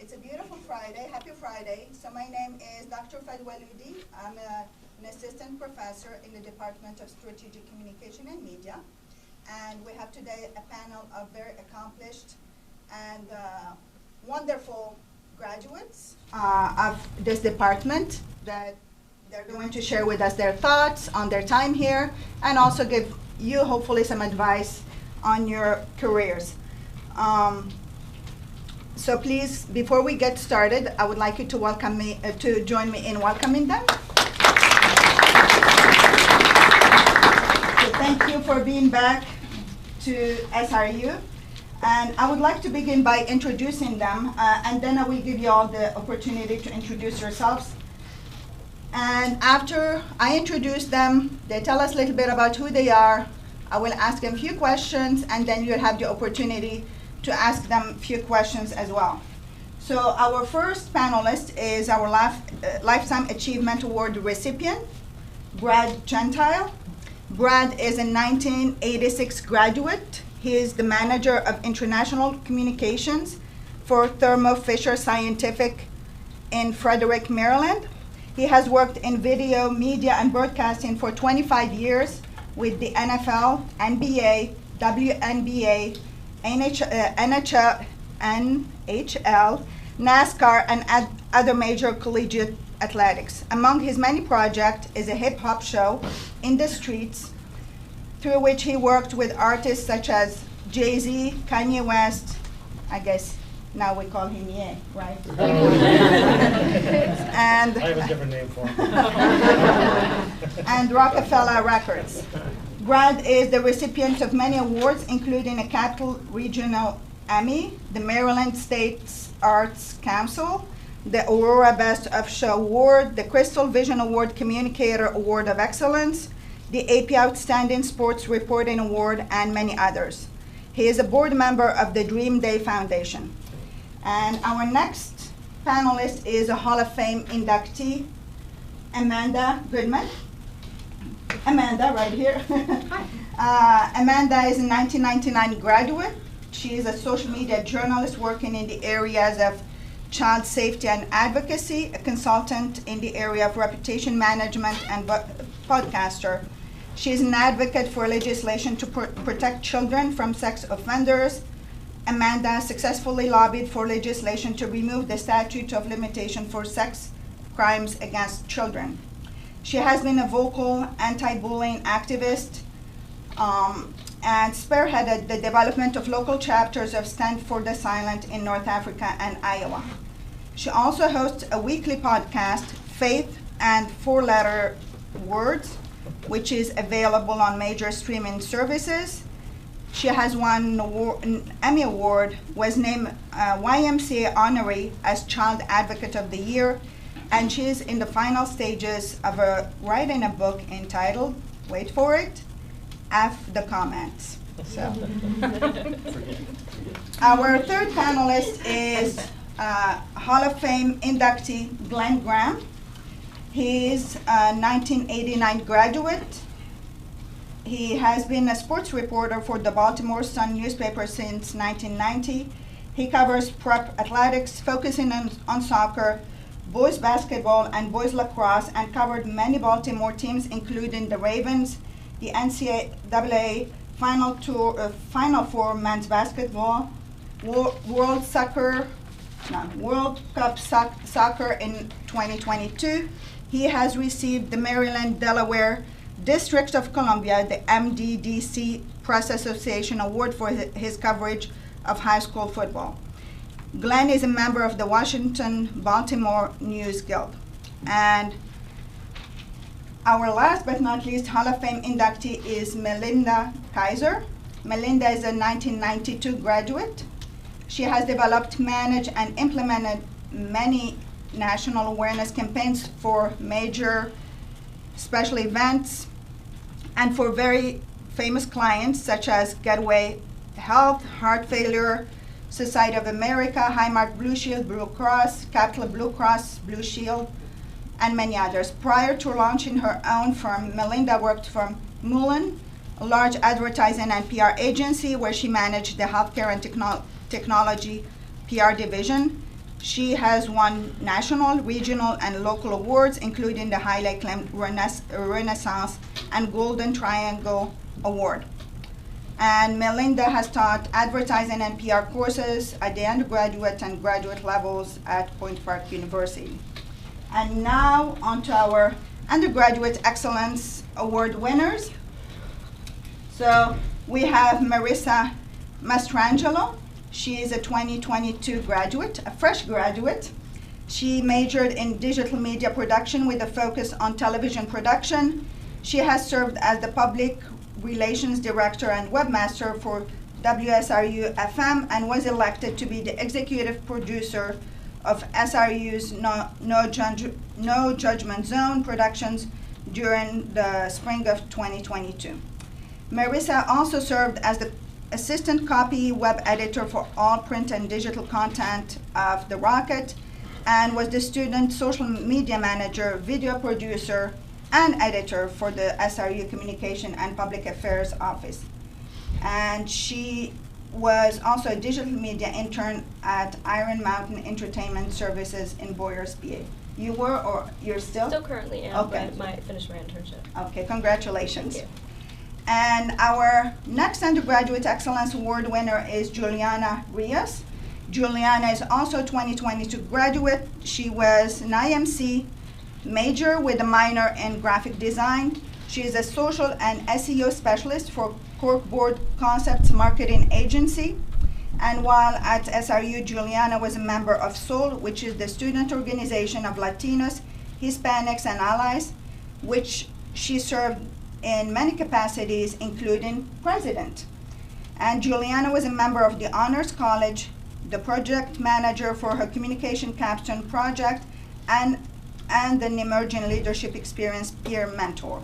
It's a beautiful Friday. Happy Friday. So my name is Dr. Fadwa Ludi. I'm an assistant professor in the Department of Strategic Communication and Media. And we have today a panel of very accomplished and wonderful graduates of this department that they're going to share with us their thoughts on their time here and also give you hopefully some advice on your careers. So please, before we get started, I would like you to welcome me, to join me in welcoming them. So thank you for being back to SRU. And I would like to begin by introducing them, and then I will give you all the opportunity to introduce yourselves. And after I introduce them, they tell us a little bit about who they are. I will ask them a few questions, and then you'll have the opportunity to ask them a few questions as well. So our first panelist is our Lifetime Achievement Award recipient, Brad Gentile. Brad is a 1986 graduate. He is the manager of international communications for Thermo Fisher Scientific in Frederick, Maryland. He has worked in video, media, and broadcasting for 25 years with the NFL, NBA, WNBA, NHL, NASCAR, and other major collegiate athletics. Among his many projects is a hip-hop show, In the Streets, through which he worked with artists such as Jay-Z, Kanye West, I guess now we call him Ye, right? And I have a different name for him. and Rockefeller Records. Brad is the recipient of many awards, including a Capital Regional Emmy, the Maryland State Arts Council, the Aurora Best of Show Award, the Crystal Vision Award Communicator Award of Excellence, the AP Outstanding Sports Reporting Award, and many others. He is a board member of the Dream Day Foundation. And our next panelist is a Hall of Fame inductee, Amanda Goodman. Amanda, right here. Amanda is a 1999 graduate. She is a social media journalist working in the areas of child safety and advocacy, a consultant in the area of reputation management, and podcaster. She is an advocate for legislation to protect children from sex offenders. Amanda successfully lobbied for legislation to remove the statute of limitation for sex crimes against children. She has been a vocal anti-bullying activist and spearheaded the development of local chapters of Stand for the Silent in North Africa and Iowa. She also hosts a weekly podcast, Faith and Four-Letter Words, which is available on major streaming services. She has won an Emmy Award, was named YMCA Honoree as Child Advocate of the Year, and she is in the final stages of writing a book entitled, wait for it, F the Comments. So. Our third panelist is Hall of Fame inductee Glenn Graham. He's a 1989 graduate. He has been a sports reporter for the Baltimore Sun newspaper since 1990. He covers prep athletics, focusing on soccer, boys basketball, and boys lacrosse, and covered many Baltimore teams, including the Ravens, the NCAA Final Four men's basketball, World Cup soccer in 2022. He has received the Maryland-Delaware District of Columbia, the MDDC Press Association Award for his coverage of high school football. Glenn is a member of the Washington-Baltimore News Guild. And our last but not least Hall of Fame inductee is Melinda Kaiser. Melinda is a 1992 graduate. She has developed, managed, and implemented many national awareness campaigns for major special events and for very famous clients such as Gateway Health, Heart Failure Society of America, Highmark Blue Shield, Blue Cross, Capital Blue Cross, Blue Shield, and many others. Prior to launching her own firm, Melinda worked for Mullen, a large advertising and PR agency where she managed the healthcare and technology PR division. She has won national, regional, and local awards, including the highly acclaimed Renaissance and Golden Triangle Award. And Melinda has taught advertising and PR courses at the undergraduate and graduate levels at Point Park University. And now on to our Undergraduate Excellence Award winners. So we have Marissa Mastrangelo. She is a 2022 graduate, a fresh graduate. She majored in digital media production with a focus on television production. She has served as the public relations director and webmaster for WSRU FM and was elected to be the executive producer of SRU's No Judgment Zone productions during the spring of 2022. Marissa also served as the assistant copy web editor for all print and digital content of The Rocket and was the student social media manager, video producer, and editor for the SRU Communication and Public Affairs Office. And she was also a digital media intern at Iron Mountain Entertainment Services in Boyers, PA. You were, or you're still? Still currently am, okay. but I finished my internship. Okay, congratulations. Thank you. And our next Undergraduate Excellence Award winner is Juliana Rios. Juliana is also a 2022 graduate. She was an IMC major with a minor in graphic design. She is a social and SEO specialist for Corkboard Concepts Marketing Agency. And while at SRU, Juliana was a member of SOUL, which is the student organization of Latinos, Hispanics, and allies, which she served in many capacities, including president. And Juliana was a member of the Honors College, the project manager for her communication capstone project, and an emerging leadership experience peer mentor.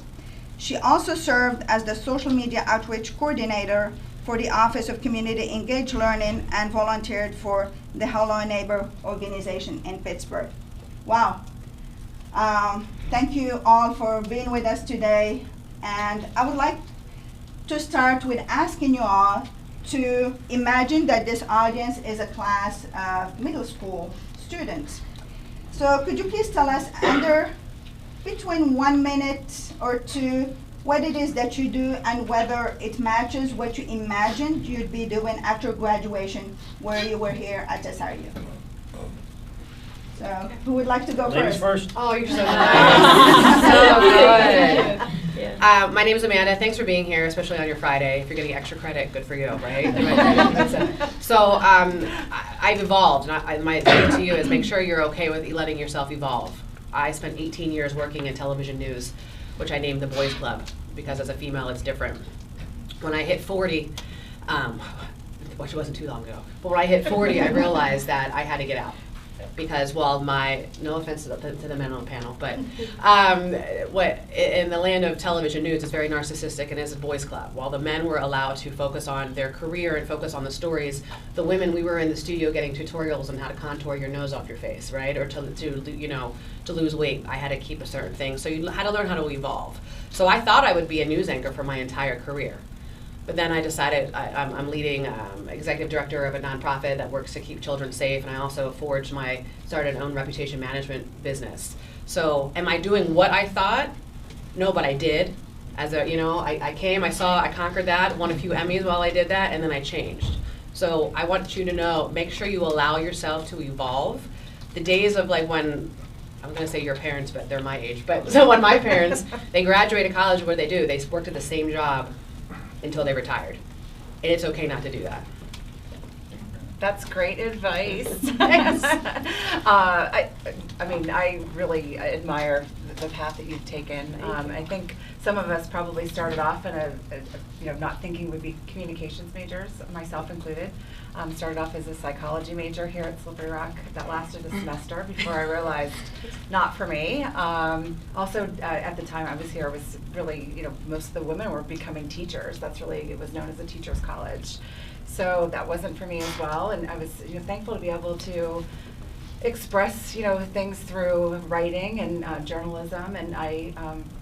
She also served as the social media outreach coordinator for the Office of Community Engaged Learning and volunteered for the Hello Neighbor organization in Pittsburgh. Wow. Thank you all for being with us today. And I would like to start with asking you all to imagine that this audience is a class of middle school students. So could you please tell us under between 1 minute or two what it is that you do and whether it matches what you imagined you'd be doing after graduation where you were here at SRU? So who would like to go Ladies first? first. Oh, you're so nice. So good. Yeah. My name is Amanda. Thanks for being here, especially on your Friday. If you're getting extra credit, good for you, right? So I've evolved. And my thing to you is make sure you're okay with letting yourself evolve. I spent 18 years working in television news, which I named the Boys Club, because as a female, it's different. When I hit 40, which wasn't too long ago, but when I hit 40, I realized that I had to get out. Because while no offense to the men on the panel, but what in the land of television news is very narcissistic and is a boys club. While the men were allowed to focus on their career and focus on the stories, the women, we were in the studio getting tutorials on how to contour your nose off your face, right? Or to lose weight. I had to keep a certain thing. So you had to learn how to evolve. So I thought I would be a news anchor for my entire career. But then I decided I'm leading executive director of a nonprofit that works to keep children safe, and I also started an own reputation management business. So am I doing what I thought? No, but I did. I came, I saw, I conquered that, won a few Emmys while I did that, and then I changed. So I want you to know, make sure you allow yourself to evolve. The days of when, I'm gonna say your parents, but they're my age, but so when my parents, they graduated college, what do? They worked at the same job until they retired. And it's okay not to do that. That's great advice. I really admire the path that you've taken. I think some of us probably started off in not thinking we'd be communications majors, myself included. Started off as a psychology major here at Slippery Rock. That lasted a semester before I realized not for me. Also, at the time I was here, was really, most of the women were becoming teachers. It was known as a teacher's college. So that wasn't for me as well, and I was thankful to be able to express things through writing and journalism. And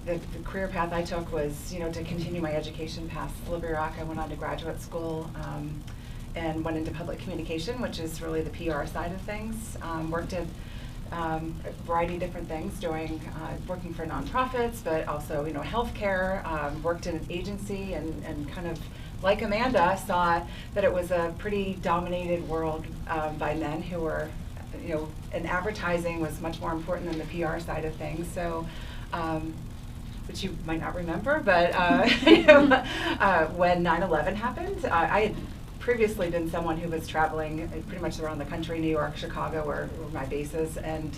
the career path I took was to continue my education past Slippery Rock. I went on to graduate school and went into public communication, which is really the PR side of things. Worked in a variety of different things, working for nonprofits, but also, healthcare. Worked in an agency, and kind of like Amanda, saw that it was a pretty dominated world by men who were, and advertising was much more important than the PR side of things. So, which you might not remember, but when 9/11 happened, I had previously been someone who was traveling pretty much around the country. New York, Chicago were my bases, and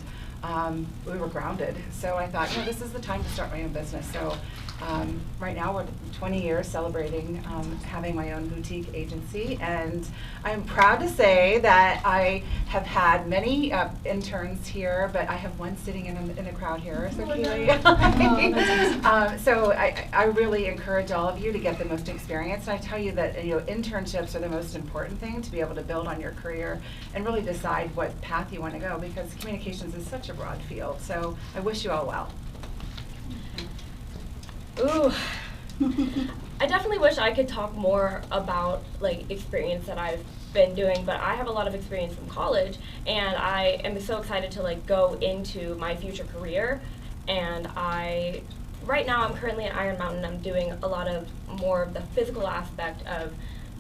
we were grounded. So I thought, this is the time to start my own business. So right now we're 20 years celebrating having my own boutique agency, and I'm proud to say that I have had many interns here, but I have one sitting in the crowd here, so Keely. So I really encourage all of you to get the most experience, and I tell you that internships are the most important thing to be able to build on your career and really decide what path you want to go, because communications is such a broad field. So I wish you all well. Ooh. I definitely wish I could talk more about experience that I've been doing, but I have a lot of experience from college, and I am so excited to go into my future career. And right now I'm currently at Iron Mountain. I'm doing a lot of more of the physical aspect of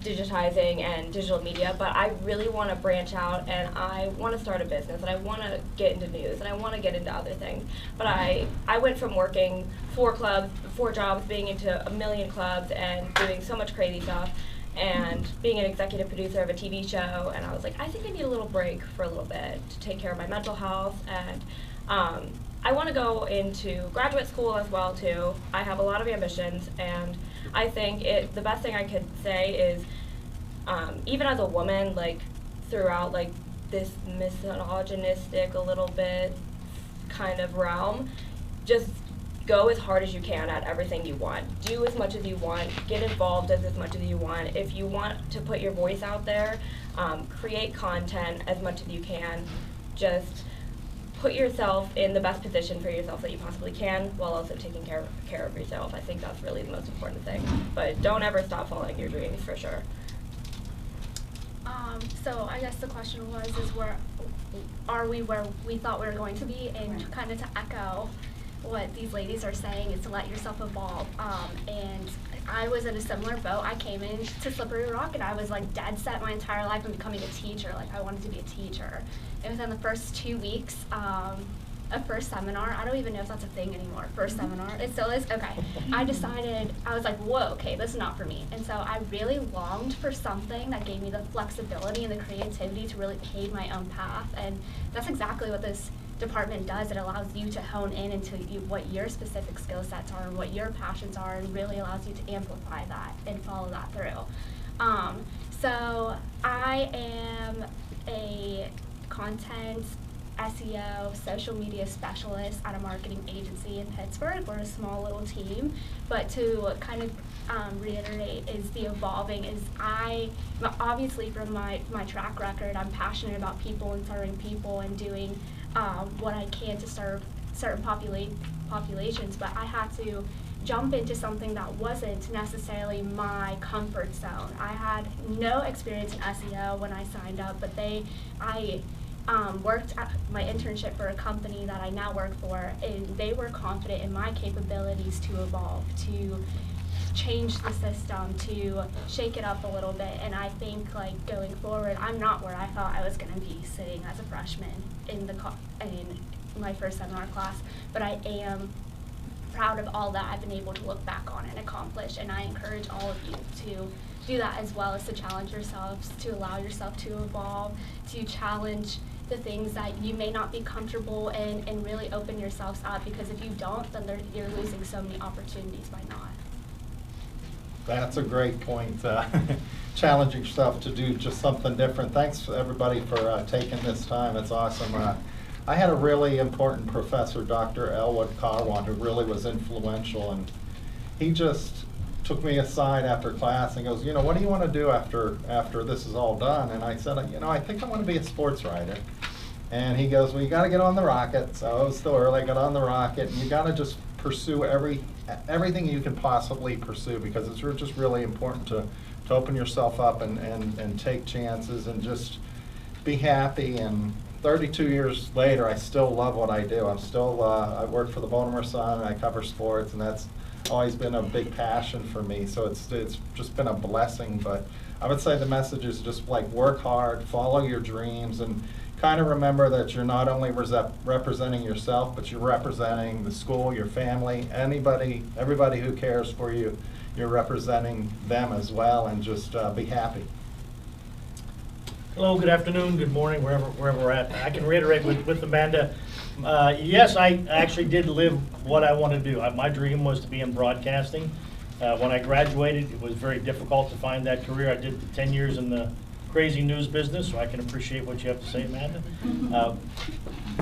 digitizing and digital media, but I really want to branch out, and I want to start a business, and I want to get into news, and I want to get into other things. But I went from working 4 jobs, being into a million clubs and doing so much crazy stuff, and being an executive producer of a TV show, and I was like, I think I need a little break for a little bit to take care of my mental health, and I want to go into graduate school as well too. I have a lot of ambitions, and I think the best thing I could say is, even as a woman, throughout this misogynistic a little bit kind of realm, just go as hard as you can at everything you want. Do as much as you want. Get involved as much as you want. If you want to put your voice out there, create content as much as you can. Just put yourself in the best position for yourself that you possibly can, while also taking care of yourself. I think that's really the most important thing. But don't ever stop following your dreams, for sure. So I guess the question was, where are we where we thought we were going to be? And kind of to echo what these ladies are saying is to let yourself evolve. And I was in a similar boat. I came into Slippery Rock, and I was dead set my entire life on becoming a teacher. I wanted to be a teacher. And within the first 2 weeks, a first seminar, I don't even know if that's a thing anymore, first seminar, it still is, okay. I decided, I was like, whoa, okay, this is not for me. And so I really longed for something that gave me the flexibility and the creativity to really pave my own path. And that's exactly what this department does. It allows you to hone in into what your specific skill sets are and what your passions are, and really allows you to amplify that and follow that through. So I am a content SEO, social media specialist at a marketing agency in Pittsburgh. We're a small little team, but to kind of reiterate is the evolving is obviously from my track record, I'm passionate about people and serving people and doing what I can to serve certain populations, but I had to jump into something that wasn't necessarily my comfort zone. I had no experience in SEO when I signed up, but I worked at my internship for a company that I now work for, and they were confident in my capabilities to evolve, to change the system, to shake it up a little bit. And I think going forward, I'm not where I thought I was going to be sitting as a freshman in my first seminar class, but I am proud of all that I've been able to look back on and accomplish, and I encourage all of you to do that as well, as to challenge yourselves, to allow yourself to evolve, to challenge the things that you may not be comfortable in, and really open yourselves up, because if you don't, then you're losing so many opportunities by not. That's a great point. Challenging yourself to do just something different. Thanks everybody for taking this time. It's awesome. I had a really important professor, Dr. Elwood Carwan, who really was influential, and he just took me aside after class and goes, what do you want to do after this is all done? And I said, I think I want to be a sports writer. And he goes, well, you got to get on the rocket. So I was still early, got on the rocket, and you got to just pursue everything you can possibly pursue, because it's just really important to to open yourself up and take chances and just be happy. And 32 years later, I still love what I do. I'm still, I work for the Baltimore Sun, and I cover sports, and that's always been a big passion for me. So it's just been a blessing. But I would say the message is just like work hard, follow your dreams, and kind of remember that you're not only representing yourself, but you're representing the school, your family, everybody who cares for you. You're representing them as well, and just be happy. Hello, good afternoon, good morning, wherever we're at. I can reiterate with Amanda. Yes, I actually did live what I want to do. My dream was to be in broadcasting. When I graduated, it was very difficult to find that career. I did 10 years in the crazy news business, so I can appreciate what you have to say, Amanda.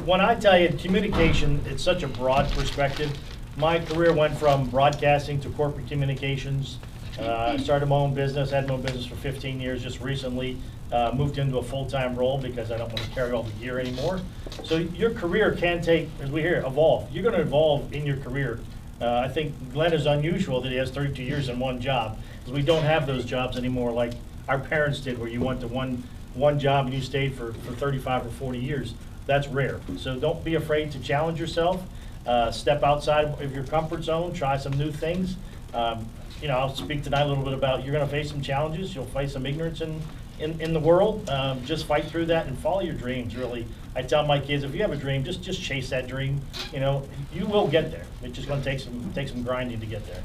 When I tell you communication, it's such a broad perspective. My career went from broadcasting to corporate communications. I started my own business, had my own business for 15 years, just recently moved into a full-time role because I don't want to carry all the gear anymore. So your career can take, as we hear, evolve. You're going to evolve in your career. I think Glenn is unusual that he has 32 years in one job, because we don't have those jobs anymore like our parents did, where you went to one job and you stayed for 35 or 40 years. That's rare. So don't be afraid to challenge yourself. Step outside of your comfort zone, try some new things. You know, I'll speak tonight a little bit about, you're going to face some challenges, you'll face some ignorance in the world. Just fight through that and follow your dreams, really. I tell my kids, if you have a dream, just chase that dream. You know, you will get there. It's just going to take some grinding to get there.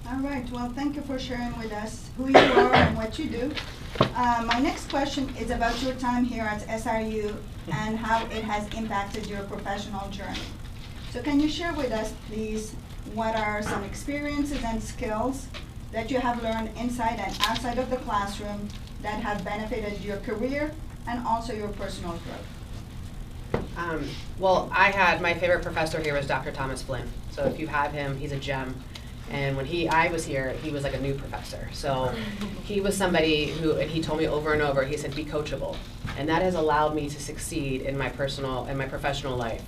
All right, well, thank you for sharing with us who you are and what you do. My next question is about your time here at SRU and how it has impacted your professional journey. So can you share with us, please, what are some experiences and skills that you have learned inside and outside of the classroom that have benefited your career and also your personal growth? Well, my favorite professor here was Dr. Thomas Flynn. So if you have him, he's a gem. And when I was here, he was like a new professor. So he was somebody who, and he told me over and over, he said, be coachable. And that has allowed me to succeed in my personal and my professional life.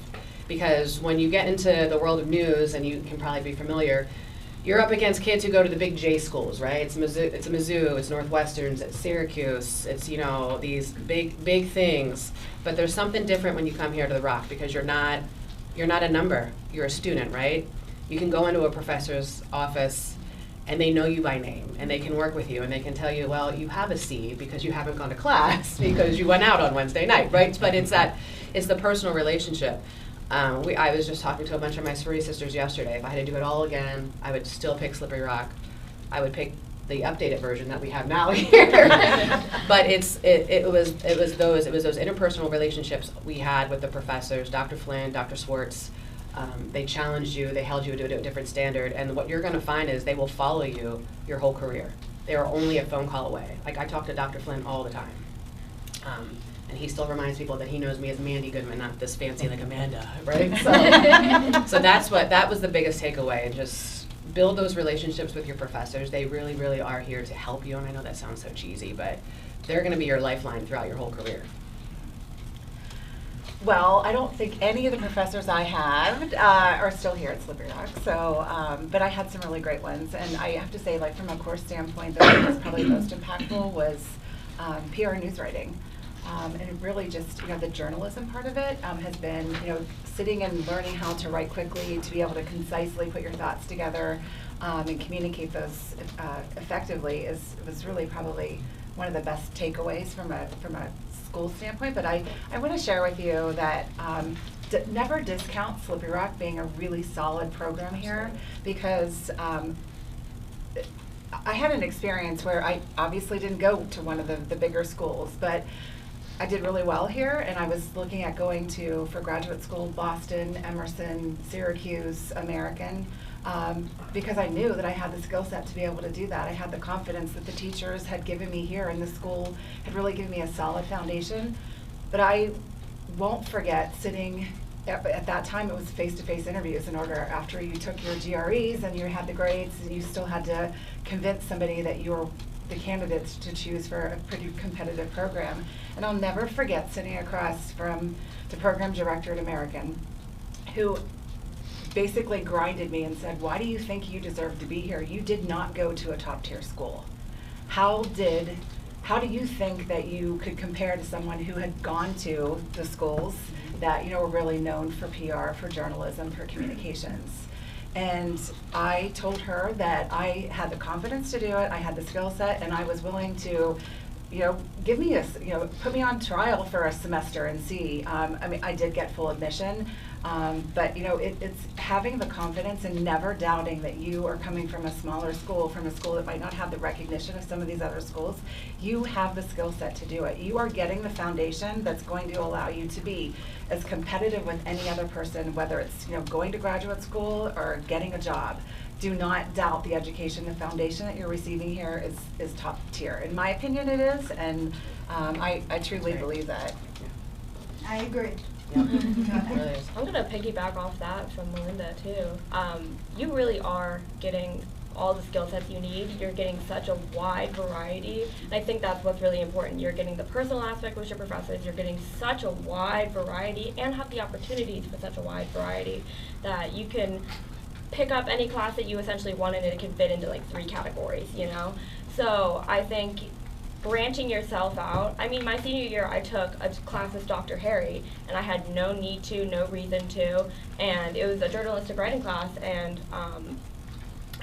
Because when you get into the world of news, and you can probably be familiar, you're up against kids who go to the big J schools, right? It's Mizzou, it's Northwesterns, it's Syracuse, it's, you know, these big things. But there's something different when you come here to the Rock, because you're not a number, you're a student, right? You can go into a professor's office and they know you by name, and they can work with you, and they can tell you, well, you have a C because you haven't gone to class because you went out on Wednesday night, right? But it's the personal relationship. I was just talking to a bunch of my sorority sisters yesterday. If I had to do it all again, I would still pick Slippery Rock. I would pick the updated version that we have now here. But it was those interpersonal relationships we had with the professors, Dr. Flynn, Dr. Swartz. They challenged you, they held you to a different standard, and what you're going to find is they will follow you your whole career. They are only a phone call away. Like, I talk to Dr. Flynn all the time. And he still reminds people that he knows me as Mandy Goodman, not this fancy like Amanda, right? So that was the biggest takeaway, and just build those relationships with your professors. They really, really are here to help you, and I know that sounds so cheesy, but they're going to be your lifeline throughout your whole career. Well, I don't think any of the professors I had are still here at Slippery Rock, so, but I had some really great ones, and I have to say, like, from a course standpoint, the one that was probably most impactful was PR news writing. And it really just, you know, the journalism part of it has been, you know, sitting and learning how to write quickly, to be able to concisely put your thoughts together and communicate those effectively was really probably one of the best takeaways from a school standpoint. But I want to share with you that never discount Slippery Rock being a really solid program here, because I had an experience where I obviously didn't go to one of the bigger schools, but I did really well here, and I was looking at going for graduate school, Boston, Emerson, Syracuse, American, because I knew that I had the skill set to be able to do that. I had the confidence that the teachers had given me here, and the school had really given me a solid foundation. But I won't forget sitting, at that time it was face-to-face interviews, in order, after you took your GREs and you had the grades, and you still had to convince somebody that you were the candidates to choose for a pretty competitive program. And I'll never forget sitting across from the program director at American, who basically grinded me and said, why do you think you deserve to be here? You did not go to a top tier school. How do you think that you could compare to someone who had gone to the schools that, you know, were really known for PR, for journalism, for communications? And I told her that I had the confidence to do it, I had the skill set, and I was willing to, you know, give me put me on trial for a semester and see. I mean, I did get full admission, but you know, it's having the confidence and never doubting that you are coming from a smaller school, from a school that might not have the recognition of some of these other schools. You have the skill set to do it. You are getting the foundation that's going to allow you to be as competitive with any other person, whether it's, you know, going to graduate school or getting a job. Do not doubt the education, the foundation that you're receiving here is top tier. In my opinion, it is, and I truly believe that. I agree. I'm going to piggyback off that from Melinda too. You really are getting all the skill sets you need. You're getting such a wide variety, and I think that's what's really important. You're getting the personal aspect with your professors, you're getting such a wide variety and have the opportunities for such a wide variety that you can pick up any class that you essentially wanted and it can fit into like 3 categories, you know? So I think branching yourself out. I mean, my senior year I took a class with Dr. Harry and I had no need to, no reason to, and it was a journalistic writing class, and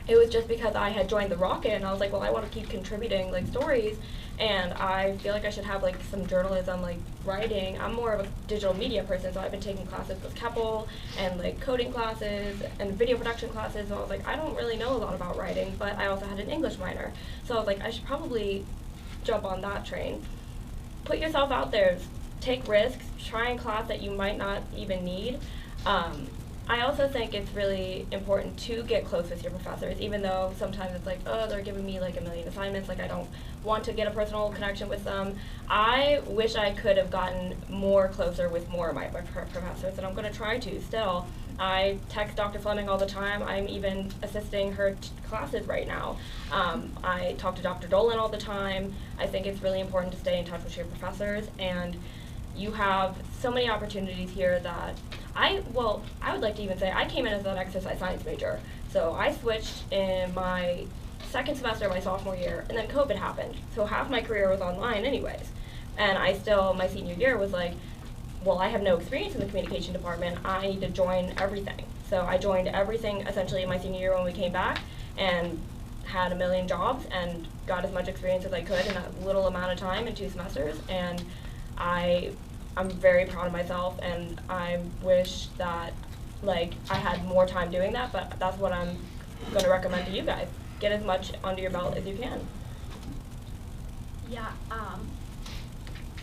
it was just because I had joined the Rocket and I was like, well, I want to keep contributing like stories, and I feel like I should have like some journalism, like writing. I'm more of a digital media person, so I've been taking classes with Keppel and like coding classes and video production classes, and I was like, I don't really know a lot about writing, but I also had an English minor, so I was like, I should probably jump on that train. Put yourself out there, take risks, try in class that you might not even need. I also think it's really important to get close with your professors, even though sometimes it's like, oh, they're giving me like a million assignments, like I don't want to get a personal connection with them. I wish I could have gotten more closer with more of my professors, and I'm going to try to still. I text Dr. Fleming all the time. I'm even assisting her classes right now. I talk to Dr. Dolan all the time. I think it's really important to stay in touch with your professors, and you have so many opportunities here that I would like to even say I came in as an exercise science major. So I switched in my second semester of my sophomore year, and then COVID happened. So half my career was online anyways. And I still, my senior year was like, well, I have no experience in the communication department. I need to join everything. So I joined everything essentially in my senior year when we came back, and had a million jobs and got as much experience as I could in a little amount of time in 2 semesters. And I'm very proud of myself, and I wish that like I had more time doing that, but that's what I'm going to recommend to you guys. Get as much under your belt as you can. Yeah,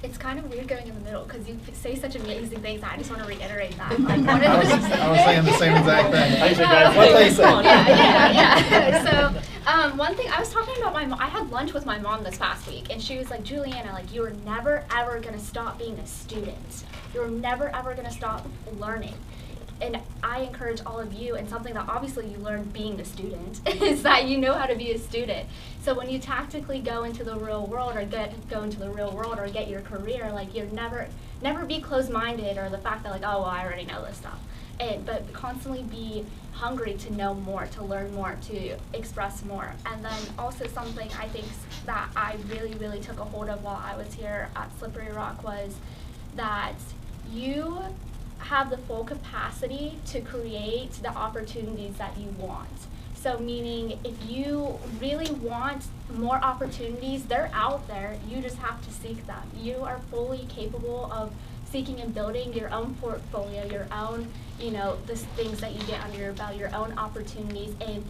it's kind of weird going in the middle because you say such amazing things. I just want to reiterate that. Like, I was saying the same exact thing. I said, guys, what they say. Yeah. So one thing, I was talking about my mom. I had lunch with my mom this past week, and she was like, Juliana, like, you are never, ever going to stop being a student. You're never, ever going to stop learning. And I encourage all of you, and something that obviously you learned being a student, is that you know how to be a student. So when you tactically go into the real world or get your career, like you're never be closed-minded, or the fact that like, oh, well, I already know this stuff. But constantly be hungry to know more, to learn more, to express more. And then also something I think that I really, really took a hold of while I was here at Slippery Rock was that you have the full capacity to create the opportunities that you want. So meaning if you really want more opportunities, they're out there, you just have to seek them. You are fully capable of seeking and building your own portfolio, your own, the things that you get under your belt, your own opportunities. And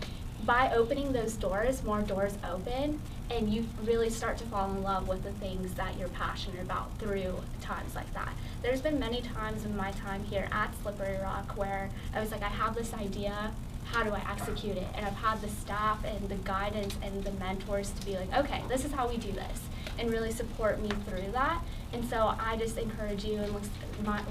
by opening those doors, more doors open, and you really start to fall in love with the things that you're passionate about through times like that. There's been many times in my time here at Slippery Rock where I was like, I have this idea, how do I execute it? And I've had the staff and the guidance and the mentors to be like, okay, this is how we do this, and really support me through that. And so I just encourage you, and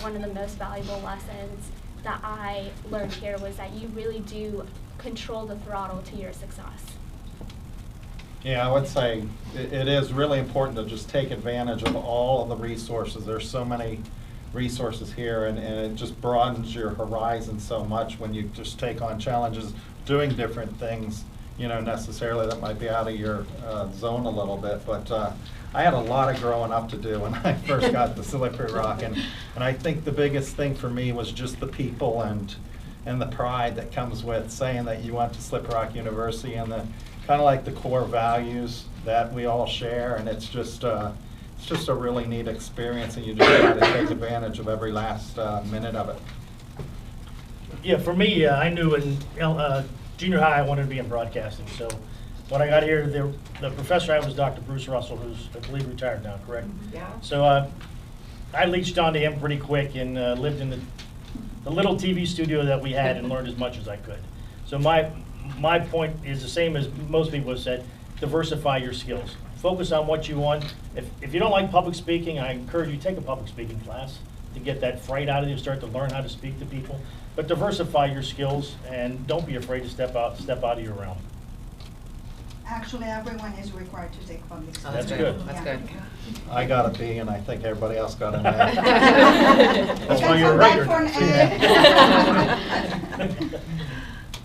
one of the most valuable lessons that I learned here was that you really do control the throttle to your success. Yeah, I would say it is really important to just take advantage of all of the resources. There's so many resources here, and it just broadens your horizon so much when you just take on challenges, doing different things, you know, necessarily that might be out of your zone a little bit. But I had a lot of growing up to do when I first got to Slippery Rock, and I think the biggest thing for me was just the people and the pride that comes with saying that you went to Slippery Rock University, and the kind of like the core values that we all share, and it's just a really neat experience, and you just try to take advantage of every last minute of it. Yeah, for me, I knew in junior high I wanted to be in broadcasting. So when I got here, the professor I had was Dr. Bruce Russell, who's I believe retired now, correct? Yeah. So I leached onto him pretty quick and lived in the little TV studio that we had and learned as much as I could. So my point is the same as most people have said: diversify your skills. Focus on what you want. If you don't like public speaking, I encourage you to take a public speaking class to get that fright out of you, start to learn how to speak to people. But diversify your skills, and don't be afraid to step out of your realm. Actually, everyone is required to take public speaking. Oh, that's That's good. good. That's Yeah. good. I got a B, and I think everybody else got an A. That's why you're a Back writer. for an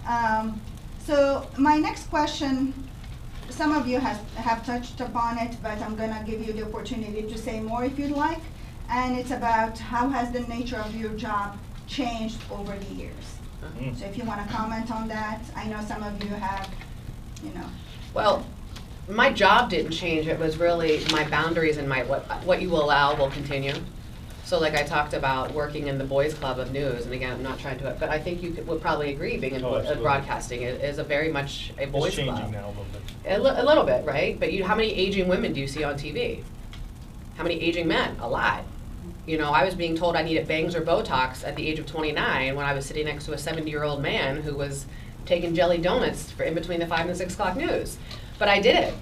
A. So my next question, some of you have touched upon it, but I'm gonna give you the opportunity to say more if you'd like. And it's about how has the nature of your job changed over the years? Mm. So if you wanna comment on that, I know some of you have, you know. Well, my job didn't change. It was really my boundaries and what you will allow will continue. So like I talked about working in the boys club of news, and again, I'm not trying to, but I think you would probably agree being in Oh, absolutely. broadcasting is a very much a boys It's changing club. now a little bit. A little bit, right? But how many aging women do you see on TV? How many aging men? A lot. You know, I was being told I needed bangs or Botox at the age of 29 when I was sitting next to a 70-year-old man who was taking jelly donuts for in between the 5 and 6 o'clock news. But I did it.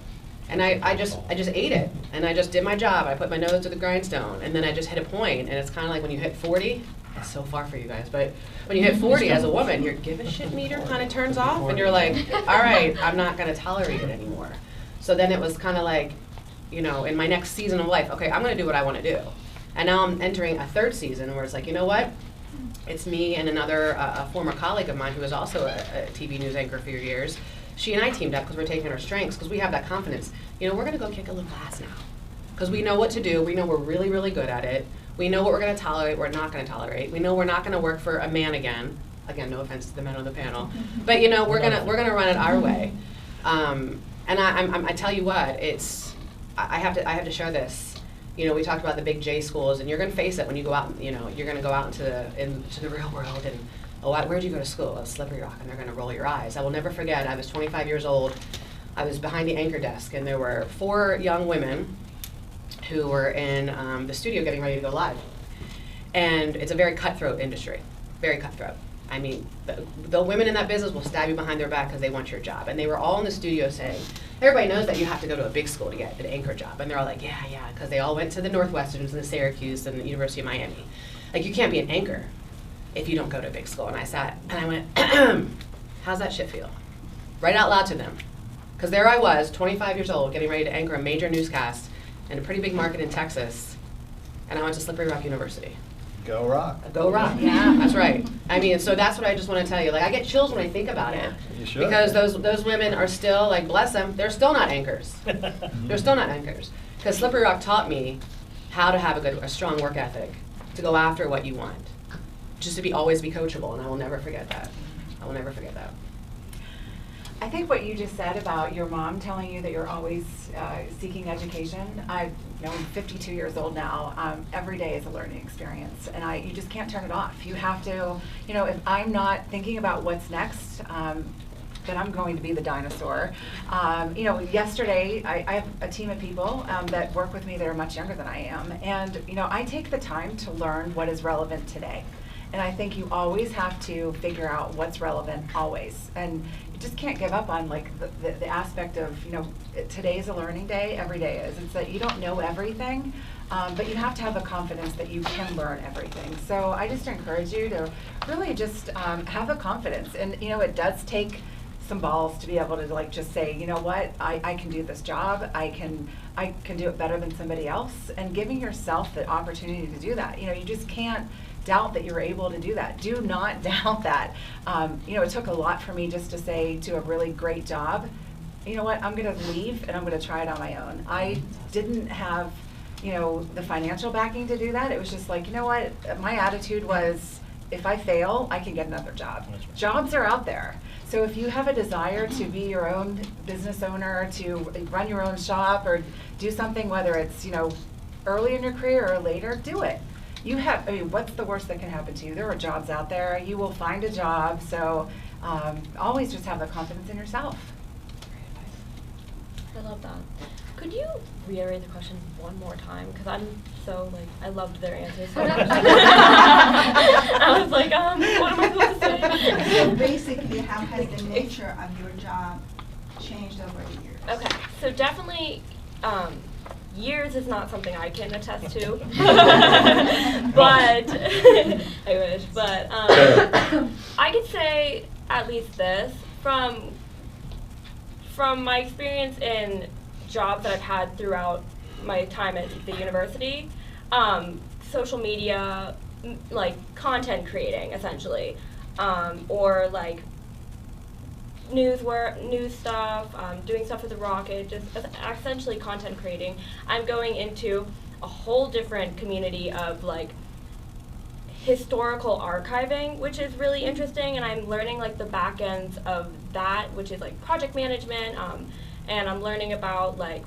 And I just ate it. And I just did my job. I put my nose to the grindstone. And then I just hit a point. And it's kind of like when you hit 40, it's so far for you guys, but when you hit 40 as a woman, your give a shit meter kind of turns off. And you're like, all right, I'm not going to tolerate it anymore. So then it was kind of like, you know, in my next season of life, okay, I'm going to do what I want to do. And now I'm entering a third season where it's like, you know what? It's me and another a former colleague of mine who was also a TV news anchor for years. She and I teamed up because we're taking our strengths, because we have that confidence. You know, we're going to go kick a little ass now. Because we know what to do. We know we're really, really good at it. We know what we're going to tolerate, we're not going to tolerate. We know we're not going to work for a man again. Again, no offense to the men on the panel. But, you know, we're going to run it our way. And I tell you what, I have to share this. You know, we talked about the big J schools, and you're going to face it when you go out. You know, you're going to go out into the real world, and where'd you go to school? Oh, Slippery Rock, and they're going to roll your eyes. I will never forget. I was 25 years old. I was behind the anchor desk, and there were 4 young women who were in the studio getting ready to go live. And it's a very cutthroat industry, very cutthroat. I mean, the women in that business will stab you behind their back because they want your job. And they were all in the studio saying, everybody knows that you have to go to a big school to get an anchor job. And they're all like, yeah, because they all went to the Northwesterns and the Syracuse and the University of Miami. Like, you can't be an anchor if you don't go to a big school. And I sat and I went, how's that shit feel? Right out loud to them. Because there I was, 25 years old, getting ready to anchor a major newscast in a pretty big market in Texas. And I went to Slippery Rock University. Go Rock. Go Rock, yeah, that's right. I mean, so that's what I just want to tell you. Like, I get chills when I think about it. You should. Because those women are still, like, bless them, they're still not anchors. They're still not anchors. Because Slippery Rock taught me how to have a strong work ethic, to go after what you want, just to always be coachable, and I will never forget that. I will never forget that. I think what you just said about your mom telling you that you're always seeking education, I'm 52 years old now. Every day is a learning experience, and you just can't turn it off. You have to, if I'm not thinking about what's next, then I'm going to be the dinosaur. Yesterday, I have a team of people that work with me that are much younger than I am, and I take the time to learn what is relevant today. And I think you always have to figure out what's relevant always. And you just can't give up on like the aspect of, today's a learning day, every day is. It's that you don't know everything, but you have to have the confidence that you can learn everything. So I just encourage you to really just have the confidence. And it does take some balls to be able to like just say, you know what, I can do this job, I can do it better than somebody else, and giving yourself the opportunity to do that. You know, you just can't doubt that you're able to do that. Do not doubt that. You know, it took a lot for me just to say, do a really great job. You know what, I'm gonna leave and I'm gonna try it on my own. I didn't have, you know, the financial backing to do that. It was just like, you know what, my attitude was, if I fail, I can get another job. Jobs are out there. So if you have a desire to be your own business owner, to run your own shop, or do something, whether it's, you know, early in your career or later, do it. You have, I mean, what's the worst that can happen to you? There are jobs out there. You will find a job. So always just have the confidence in yourself. I love that. Could you reiterate the question one more time? Because I'm so, like, I loved their answers so much. I was like, what am I supposed to say? So basically, how has the nature of your job changed over the years? Okay, so definitely, years is not something I can attest to. But, I wish, but I could say at least this, from my experience in jobs that I've had throughout my time at the university, social media, like content creating essentially, or like news stuff, doing stuff with the Rocket, just essentially content creating. I'm going into a whole different community of like historical archiving, which is really interesting, and I'm learning like the back ends of that, which is like project management, and I'm learning about like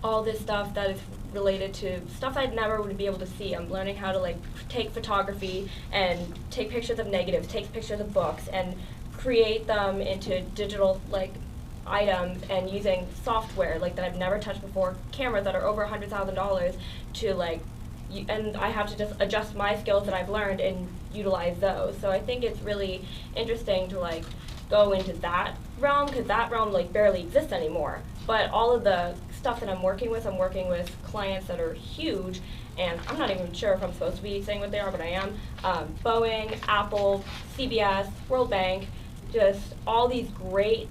all this stuff that is related to stuff I'd never would be able to see. I'm learning how to like take photography and take pictures of negatives, take pictures of books, and create them into digital like items, and using software like that I've never touched before, cameras that are over $100,000 to like, and I have to just adjust my skills that I've learned and utilize those. So I think it's really interesting to like go into that realm, because that realm like barely exists anymore. But all of the stuff that I'm working with clients that are huge, and I'm not even sure if I'm supposed to be saying what they are, but I am. Boeing, Apple, CBS, World Bank, just all these great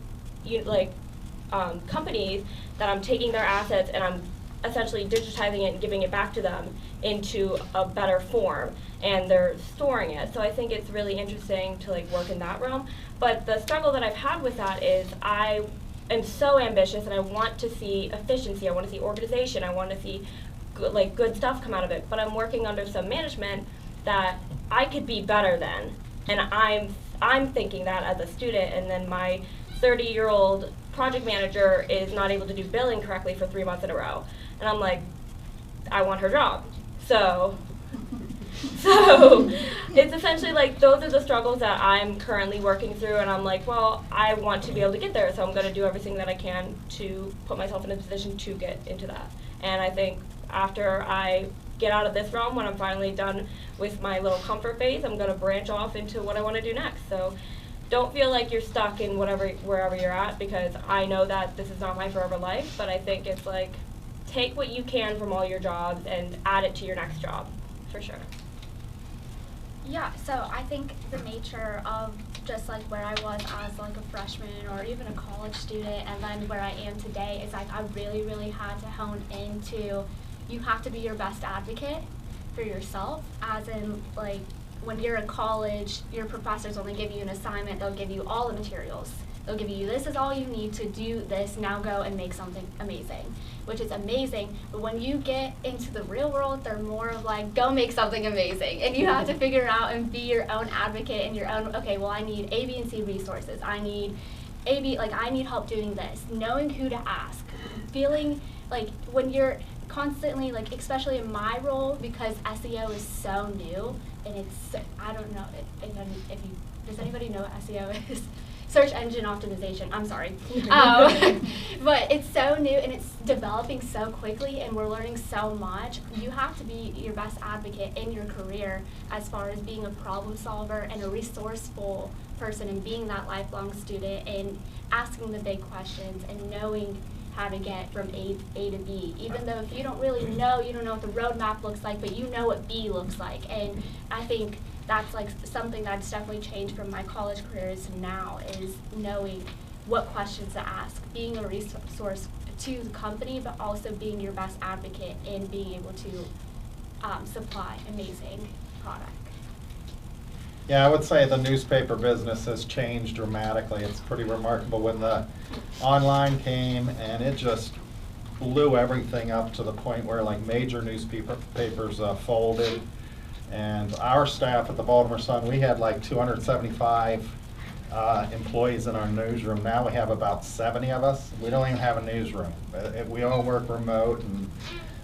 companies that I'm taking their assets and I'm essentially digitizing it and giving it back to them into a better form, and they're storing it. So I think it's really interesting to like work in that realm. But the struggle that I've had with that is I am so ambitious and I want to see efficiency, I want to see organization, I want to see good stuff come out of it, but I'm working under some management that I could be better than, and I'm thinking that as a student, and then my 30-year-old project manager is not able to do billing correctly for 3 months in a row, and I'm like, I want her job. So it's essentially like those are the struggles that I'm currently working through, and I'm like, well, I want to be able to get there, so I'm going to do everything that I can to put myself in a position to get into that. And I think after I get out of this realm, when I'm finally done with my little comfort phase, I'm going to branch off into what I want to do next. So don't feel like you're stuck in wherever you're at, because I know that this is not my forever life, but I think it's like take what you can from all your jobs and add it to your next job, for sure. Yeah, so I think the nature of just like where I was as like a freshman or even a college student, and then where I am today, is like I really, really had to hone into, you have to be your best advocate for yourself, as in like when you're in college, your professors only give you an assignment, they'll give you all the materials. They'll give you, this is all you need to do this, now go and make something amazing, which is amazing. But when you get into the real world, they're more of like, go make something amazing. And you have to figure out and be your own advocate and your own, okay, well, I need A, B, and C resources. I need I need help doing this. Knowing who to ask. Feeling like when you're constantly, like, especially in my role, because SEO is so new, and it's, I don't know if you, does anybody know what SEO is? Search engine optimization, I'm sorry. But it's so new and it's developing so quickly and we're learning so much. You have to be your best advocate in your career as far as being a problem solver and a resourceful person and being that lifelong student and asking the big questions and knowing how to get from A to B. Even though if you don't really know, you don't know what the roadmap looks like, but you know what B looks like. And I think that's like something that's definitely changed from my college careers to now, is knowing what questions to ask, being a resource to the company, but also being your best advocate and being able to supply amazing product. Yeah, I would say the newspaper business has changed dramatically. It's pretty remarkable when the online came, and it just blew everything up to the point where like major newspapers folded. And our staff at the Baltimore Sun, we had like 275 employees in our newsroom. Now we have about 70 of us. We don't even have a newsroom. We all work remote, and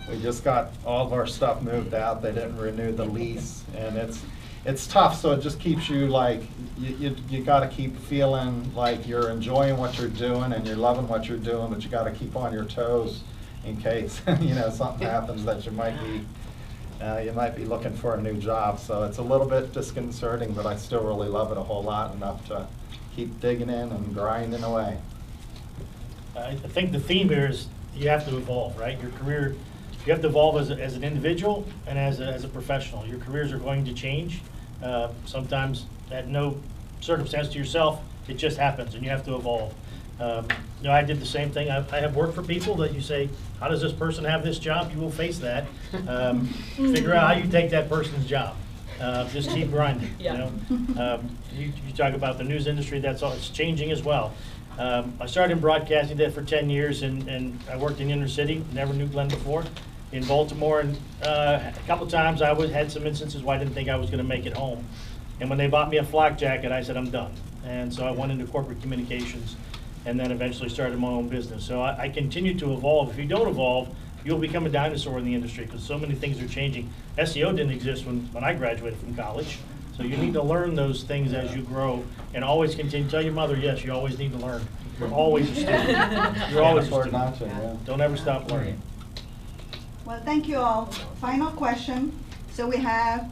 we just got all of our stuff moved out. They didn't renew the lease, and it's tough. So it just keeps you like, you got to keep feeling like you're enjoying what you're doing and you're loving what you're doing, but you got to keep on your toes in case something happens that you might be looking for a new job. So it's a little bit disconcerting, but I still really love it a whole lot, enough to keep digging in and grinding away. I think the theme here is you have to evolve, right? Your career, you have to evolve as an individual and as a professional. Your careers are going to change. Sometimes at no circumstance to yourself, it just happens, and you have to evolve. I did the same thing. I have worked for people that you say, how does this person have this job? You will face that. Figure out how you take that person's job. Just keep grinding. Yeah. You talk about the news industry, it's changing as well. I started in broadcasting, did it for 10 years, and I worked in inner city, never knew Glenn before, in Baltimore, and a couple times I had some instances where I didn't think I was going to make it home. And when they bought me a flak jacket, I said, I'm done. And so I went into corporate communications, and then eventually started my own business. So I continue to evolve. If you don't evolve, you'll become a dinosaur in the industry, because so many things are changing. SEO didn't exist when I graduated from college. So you need to learn those things as you grow, and always continue. Tell your mother, yes, you always need to learn. You're always a student. You're always a student. Don't ever stop learning. Well, thank you all. Final question. So we have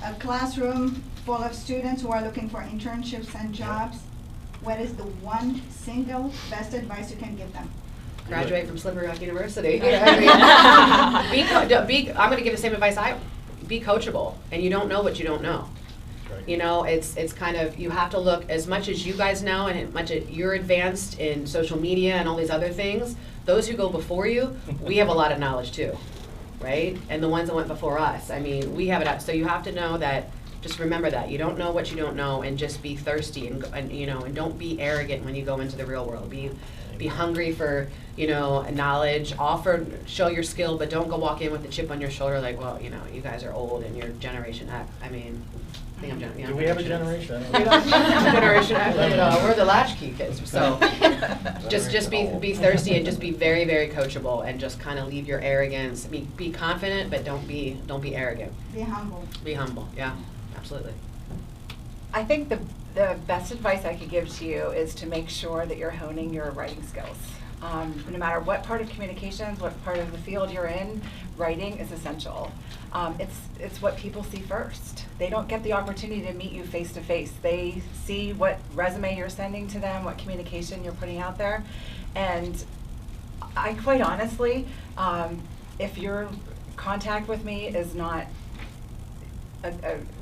a classroom full of students who are looking for internships and jobs. What is the one single best advice you can give them? Graduate from Slippery Rock University. I'm going to give the same advice. Be coachable, and you don't know what you don't know. Right. It's kind of, you have to look, as much as you guys know and as much as you're advanced in social media and all these other things, those who go before you, we have a lot of knowledge too, right? And the ones that went before us, I mean, we have it. So you have to know that, just remember that. You don't know what you don't know, and just be thirsty, and don't be arrogant when you go into the real world. Be hungry for, knowledge, show your skill, but don't go walk in with the chip on your shoulder like, well, you guys are old and you're Generation X. I mean, I think I'm Do we have a generation? Generation X. We're the latchkey kids. So just be thirsty, and just be very, very coachable, and just kind of leave your arrogance. Be confident, but don't be arrogant. Be humble. Be humble. Yeah, absolutely. I think the best advice I could give to you is to make sure that you're honing your writing skills. No matter what part of communications, what part of the field you're in, writing is essential. It's what people see first. They don't get the opportunity to meet you face to face. They see what resume you're sending to them, what communication you're putting out there. And I quite honestly, if your contact with me is not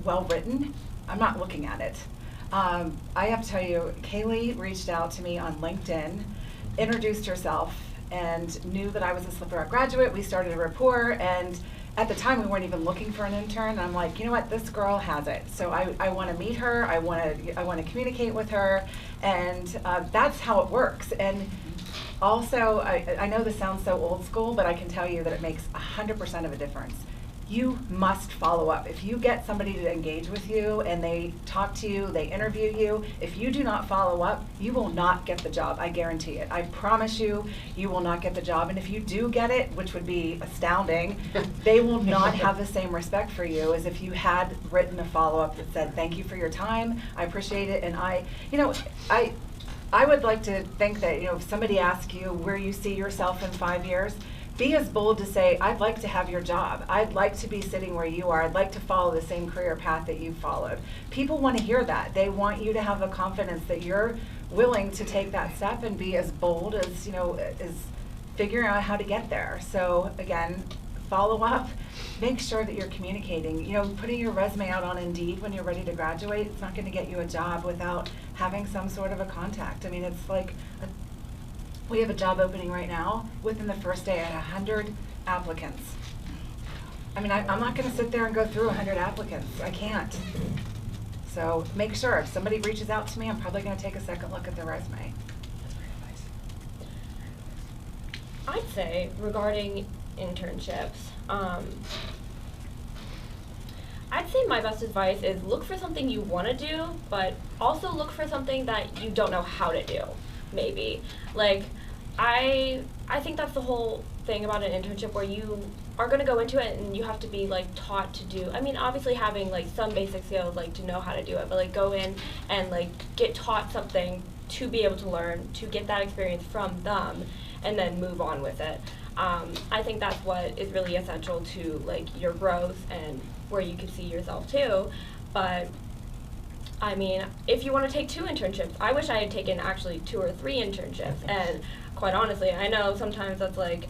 well written, I'm not looking at it. I have to tell you, Kaylee reached out to me on LinkedIn, introduced herself, and knew that I was a Slippery Rock graduate. We started a rapport, and at the time we weren't even looking for an intern. I'm like, you know what, this girl has it. So I want to meet her. I want to communicate with her, and that's how it works. And also, I know this sounds so old school, but I can tell you that it makes 100% of a difference. You must follow up. If you get somebody to engage with you and they talk to you, they interview you, if you do not follow up, you will not get the job. I guarantee it. I promise you, you will not get the job. And if you do get it, which would be astounding, they will not have the same respect for you as if you had written a follow-up that said, thank you for your time, I appreciate it. And I would like to think that, if somebody asks you where you see yourself in 5 years, be as bold to say, I'd like to have your job. I'd like to be sitting where you are. I'd like to follow the same career path that you've followed. People want to hear that. They want you to have a confidence that you're willing to take that step and be as bold as, figuring out how to get there. So again, follow up, make sure that you're communicating. You know, putting your resume out on Indeed when you're ready to graduate, it's not going to get you a job without having some sort of a contact. I mean, it's like, we have a job opening right now. Within the first day, I had 100 applicants. I mean, I'm not going to sit there and go through 100 applicants. I can't. So make sure if somebody reaches out to me, I'm probably going to take a second look at their resume. I'd say regarding internships, I'd say my best advice is look for something you want to do, but also look for something that you don't know how to do, maybe. Like, I think that's the whole thing about an internship, where you are going to go into it and you have to be like taught to do, I mean, obviously having like some basic skills, like to know how to do it, but like go in and like get taught something to be able to learn, to get that experience from them, and then move on with it. I think that's what is really essential to like your growth and where you can see yourself too. But I mean, if you want to take 2 internships, I wish I had taken actually 2 or 3 internships. And quite honestly, I know sometimes that's like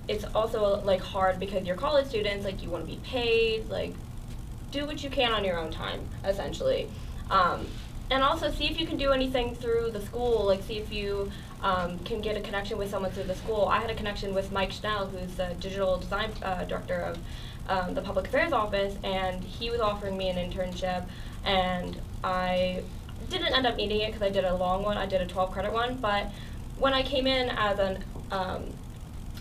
it's also like hard because you're college students, like you want to be paid, like do what you can on your own time, essentially. And also see if you can do anything through the school, like see if you can get a connection with someone through the school. I had a connection with Mike Schnell, who's the digital design director of the public affairs office, and he was offering me an internship, and I didn't end up needing it because I did a long one. I did a 12-credit one, but when I came in as an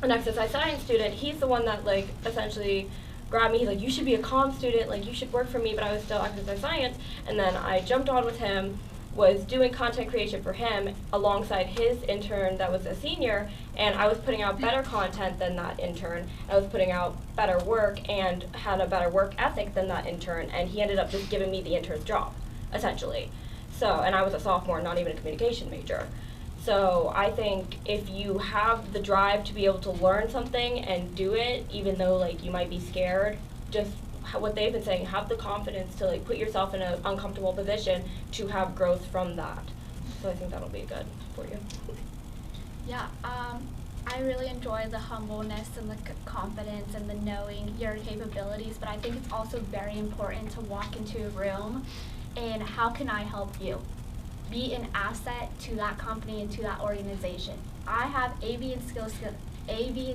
exercise science student, he's the one that like essentially grabbed me. He's like, you should be a comm student, like you should work for me, but I was still exercise science. And then I jumped on with him, was doing content creation for him alongside his intern that was a senior, and I was putting out better content than that intern. I was putting out better work and had a better work ethic than that intern, and he ended up just giving me the intern's job, essentially. So, and I was a sophomore, not even a communication major. So I think if you have the drive to be able to learn something and do it, even though like you might be scared, just what they've been saying, have the confidence to like put yourself in an uncomfortable position to have growth from that. So I think that'll be good for you. Yeah, I really enjoy the humbleness and the confidence and the knowing your capabilities, but I think it's also very important to walk into a room and how can I help you? Be an asset to that company and to that organization. I have A, B, and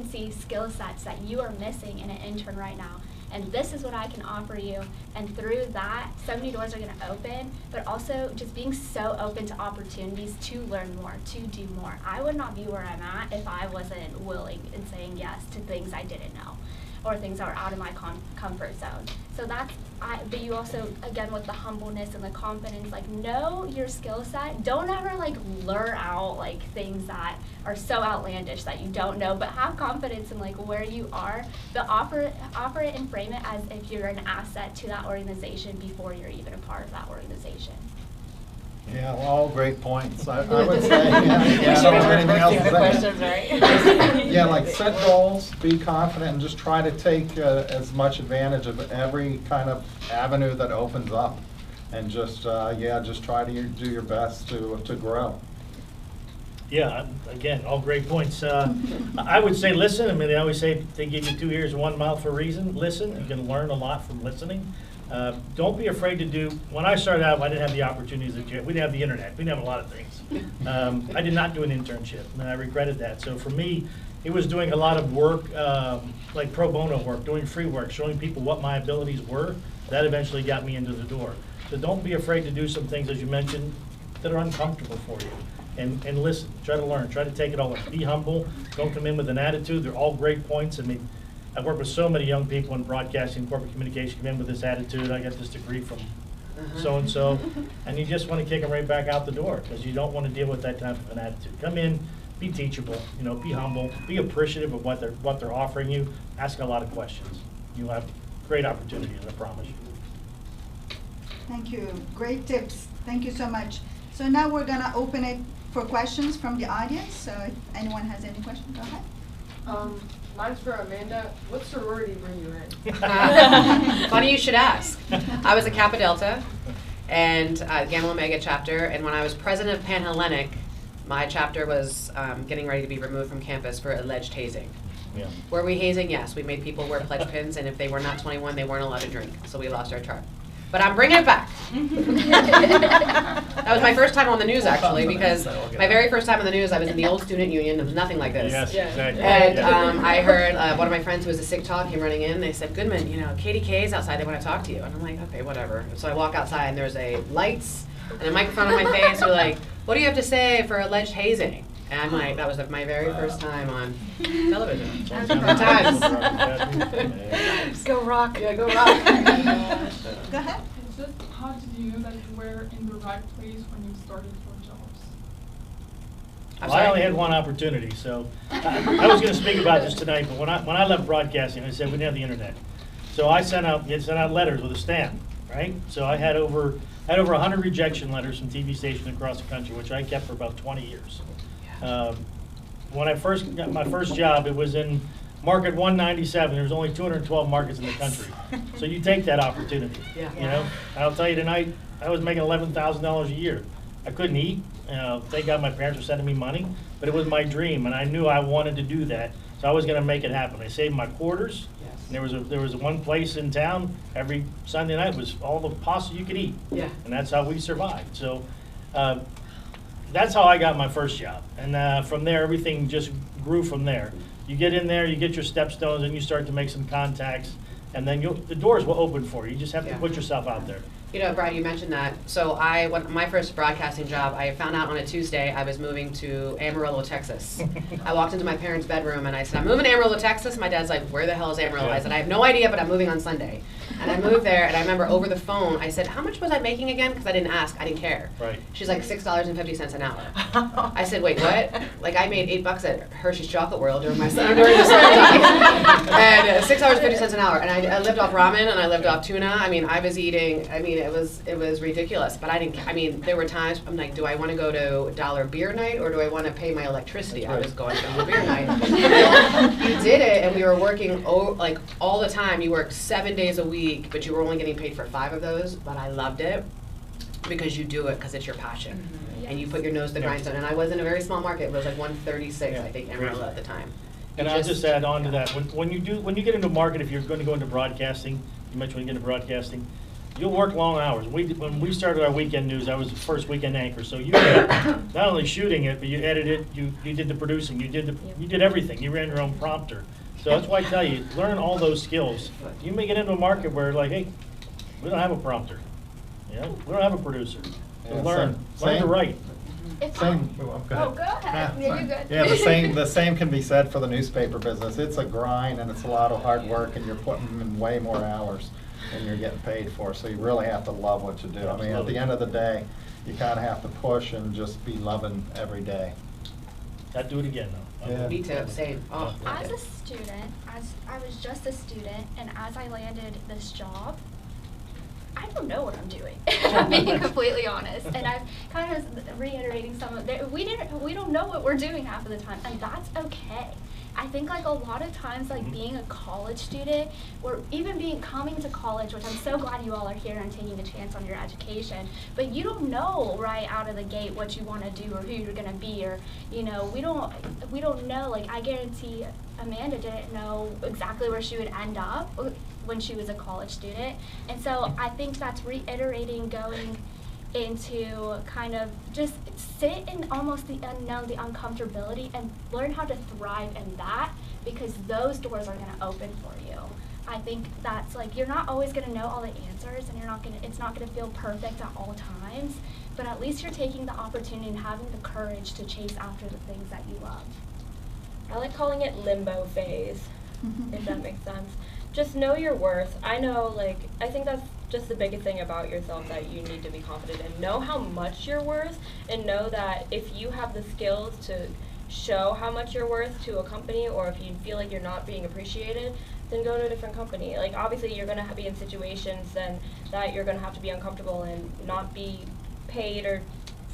C skill sets that you are missing in an intern right now. And this is what I can offer you. And through that, so many doors are going to open, but also just being so open to opportunities to learn more, to do more. I would not be where I'm at if I wasn't willing and saying yes to things I didn't know or things that are out of my comfort zone. So that's, but you also, again, with the humbleness and the confidence, like know your skill set. Don't ever like lure out like things that are so outlandish that you don't know, but have confidence in like where you are, but offer it and frame it as if you're an asset to that organization before you're even a part of that organization. Yeah, well, all great points. I would say, yeah, I don't have anything else to say. Questions, right? Yeah, like set goals, be confident, and just try to take as much advantage of every kind of avenue that opens up. And just, just try to do your best to grow. Yeah, again, all great points. I would say listen. I mean, they always say they give you 2 ears and 1 mouth for a reason. Listen. You can learn a lot from listening. Don't be afraid to do. When I started out, I didn't have the opportunities that you had. We didn't have the internet. We didn't have a lot of things. I did not do an internship, and I regretted that. So for me, it was doing a lot of work, like pro bono work, doing free work, showing people what my abilities were. That eventually got me into the door. So don't be afraid to do some things, as you mentioned, that are uncomfortable for you. And listen, try to learn, try to take it all in. Be humble, don't come in with an attitude. They're all great points. I mean, I've worked with so many young people in broadcasting, corporate communication, come in with this attitude. I got this degree from so-and-so, and you just want to kick them right back out the door because you don't want to deal with that type of an attitude. Come in, be teachable, be humble, be appreciative of what they're offering you. Ask a lot of questions. You'll have great opportunities, I promise you. Thank you. Great tips. Thank you so much. So now we're going to open it for questions from the audience. So if anyone has any questions, go ahead. Mine's for Amanda. What sorority were you in? Funny you should ask. I was a Kappa Delta and Gamma Omega chapter, and when I was president of Panhellenic, My chapter was getting ready to be removed from campus for alleged hazing. Yeah. Were we hazing? Yes. We made people wear pledge pins, and if they were not 21, they weren't allowed to drink. So we lost our chart. But I'm bringing it back. That was my first time on the news, actually, because my very first time on the news, I was in the old student union. There was nothing like this. Yes, exactly. And Yeah. I heard one of my friends who was a SIG talk came running in. They said, Goodman, you know, KDK's outside. They want to talk to you. And I'm like, okay, whatever. So I walk outside, and there's a lights and a microphone on my face. They're like, what do you have to say for alleged hazing? And I'm like, that was my very first time on television. Good times. Go Rock. Yeah, go Rock. Go ahead. It's just, how did you know that you were in the right place when you started for jobs? I'm Well, I sorry? only had one opportunity, so I was going to speak about this tonight, but when I left broadcasting, I said we didn't have the internet. So I sent out letters with a stamp, right? So I had over 100 rejection letters from TV stations across the country, which I kept for about 20 years. When I first got my first job, it was in Market 197. There was only 212 markets in the country. So you take that opportunity. Yeah. You know, I'll tell you tonight, I was making $11,000 a year. I couldn't eat. Thank God my parents were sending me money, but it was my dream, and I knew I wanted to do that. So I was going to make it happen. I saved my quarters. Yes. And there was one place in town every Sunday night was all the pasta you could eat. Yeah. And that's how we survived. So that's how I got my first job. And from there, everything just grew from there. You get in there, you get your stepstones, and you start to make some contacts, and then the doors will open for you. You just have to Yeah. put yourself out there. You know, Brian, you mentioned that. So when my first broadcasting job, I found out on a Tuesday I was moving to Amarillo, Texas. I walked into my parents' bedroom and I said, I'm moving to Amarillo, Texas. My dad's like, where the hell is Amarillo? I said, I have no idea, but I'm moving on Sunday. And I moved there, and I remember over the phone, I said, how much was I making again? Because I didn't ask, I didn't care. Right. She's like, $6.50 an hour. I said, wait, what? Like, I made $8 at Hershey's Chocolate World during the summertime. And $6.50 an hour. And I lived off ramen, and I lived off tuna. I mean, I was eating, it was ridiculous. But there were times, I'm like, do I want to go to dollar beer night, or do I want to pay my electricity? That's right. I was going to dollar beer night. You did it, and we were working, like, all the time. You worked 7 days a week, but you were only getting paid for 5 of those. But I loved it because you do it because it's your passion. Mm-hmm. And you put your nose to the Yeah. grindstone. And I was in a very small market. It was like 136, Yeah. I think, Amarillo at the time. And I'll just add on to that. When you get into a market, if you're going to go into broadcasting, you mentioned when you get into broadcasting, you'll work long hours. When we started our weekend news, I was the first weekend anchor. So you did not only shooting it, but you edited, you did the producing, you did everything. You ran your own prompter. So that's why I tell you, learn all those skills. You may get into a market where, like, hey, we don't have a prompter. You know, we don't have a producer. So Yeah, learn same. to write. If Same. I- Oh, Oh, go ahead. Yeah, you're good. Yeah, the same can be said for the newspaper business. It's a grind, and it's a lot of hard work, and you're putting in way more hours than you're getting paid for. So you really have to love what you do. I mean, at the end of the day, you kind of have to push and just be loving every day. I'd do it again, though. Yeah. Me too, same. Oh, loved As it. a student, as I was just a student, and as I landed this job, I don't know what I'm doing. If I'm being completely honest, and I've kind of reiterating some of that. We don't know what we're doing half of the time, and that's okay. I think like a lot of times, like being a college student, or even coming to college, which I'm so glad you all are here and taking a chance on your education, but you don't know right out of the gate what you want to do or who you're gonna be, or we don't know. Like I guarantee Amanda didn't know exactly where she would end up when she was a college student, and so I think that's reiterating going into kind of just sit in almost the unknown, the uncomfortability, and learn how to thrive in that, because those doors are going to open for you. I think that's like, you're not always going to know all the answers, and it's not going to feel perfect at all times, but at least you're taking the opportunity and having the courage to chase after the things that you love. I like calling it limbo phase, if that makes sense. Just know your worth. I think that's just the biggest thing about yourself that you need to be confident in. Know how much you're worth, and know that if you have the skills to show how much you're worth to a company, or if you feel like you're not being appreciated, then go to a different company. Like obviously you're gonna be in situations then that you're gonna have to be uncomfortable and not be paid or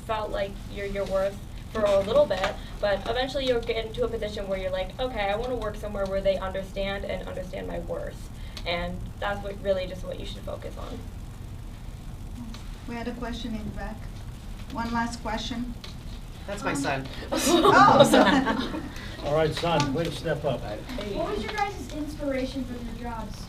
felt like you're worth for a little bit, but eventually you'll get into a position where you're like, okay, I want to work somewhere where they understand my worth, and that's what you should focus on. We had a question in the back. One last question. That's my son. Oh. All right, son, way to step up. What was your guys' inspiration for your jobs?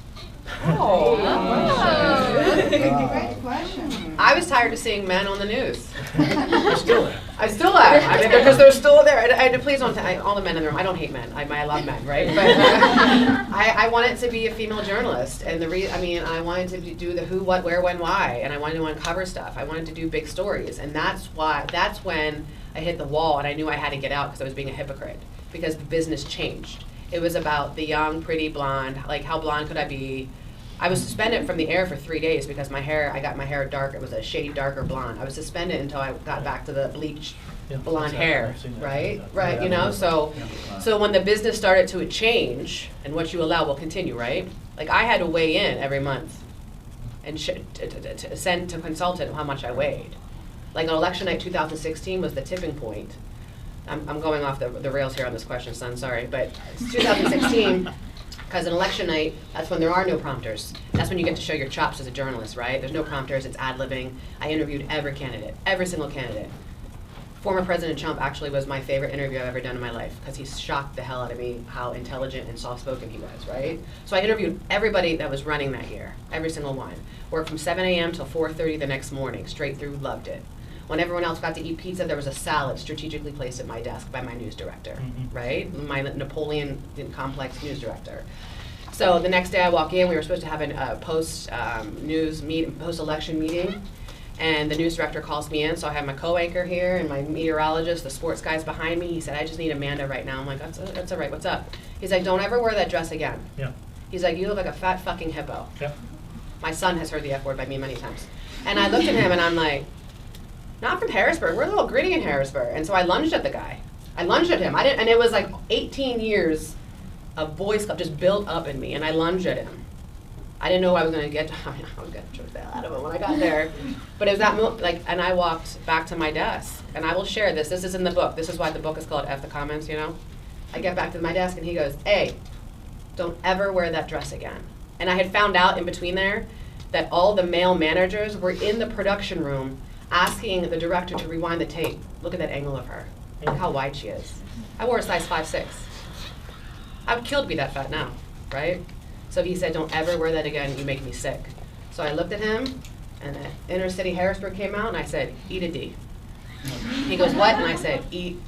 Great question. I was tired of seeing men on the news. I still am. I still am. I mean, because they're still there. Please don't. All the men in the room. I don't hate men. I love men, right? But I wanted to be a female journalist, and I wanted to do the who, what, where, when, why, and I wanted to uncover stuff. I wanted to do big stories, and that's when I hit the wall, and I knew I had to get out because I was being a hypocrite because the business changed. It was about the young, pretty blonde. Like, how blonde could I be? I was suspended from the air for 3 days because I got my hair dark. It was a shade darker blonde. I was suspended until I got back to the bleached blonde hair, I've seen that. right? Yeah. Right, you know, so when the business started to change, and what you allow will continue, right? Like, I had to weigh in every month and to send to consultant how much I weighed. Like, on election night 2016 was the tipping point. I'm going off the rails here on this question, son, sorry, but it's 2016. Because in election night, that's when there are no prompters. That's when you get to show your chops as a journalist, right? There's no prompters, it's ad-libbing. I interviewed every single candidate. Former President Trump actually was my favorite interview I've ever done in my life because he shocked the hell out of me how intelligent and soft-spoken he was, right? So I interviewed everybody that was running that year, every single one. Worked from 7 a.m. till 4:30 the next morning, straight through, loved it. When everyone else got to eat pizza, there was a salad strategically placed at my desk by my news director, right? My Napoleon complex news director. So the next day I walk in, we were supposed to have a post-election meeting, and the news director calls me in, so I have my co-anchor here and my meteorologist, the sports guy's behind me. He said, I just need Amanda right now. I'm like, that's all right, what's up? He's like, don't ever wear that dress again. Yeah. He's like, you look like a fat fucking hippo. Yeah. My son has heard the F word by me many times. And I looked at him and I'm like, not from Harrisburg. We're a little gritty in Harrisburg. And so I lunged at the guy. I lunged at him. And it was like 18 years of Boys Club just built up in me, and I lunged at him. I didn't know I was going to get. I was going to choke the hell out of him when I got there. But it was that and I walked back to my desk, and I will share this. This is in the book. This is why the book is called F the Comments. You know, I get back to my desk, and he goes, "Hey, don't ever wear that dress again." And I had found out in between there that all the male managers were in the production room asking the director to rewind the tape. Look at that angle of her. Look how wide she is. I wore a size 5'6". I would kill to be that fat now, right? So he said, don't ever wear that again, you make me sick. So I looked at him, and Inner City Harrisburg came out, and I said, eat a D. He goes, what? And I said, eat.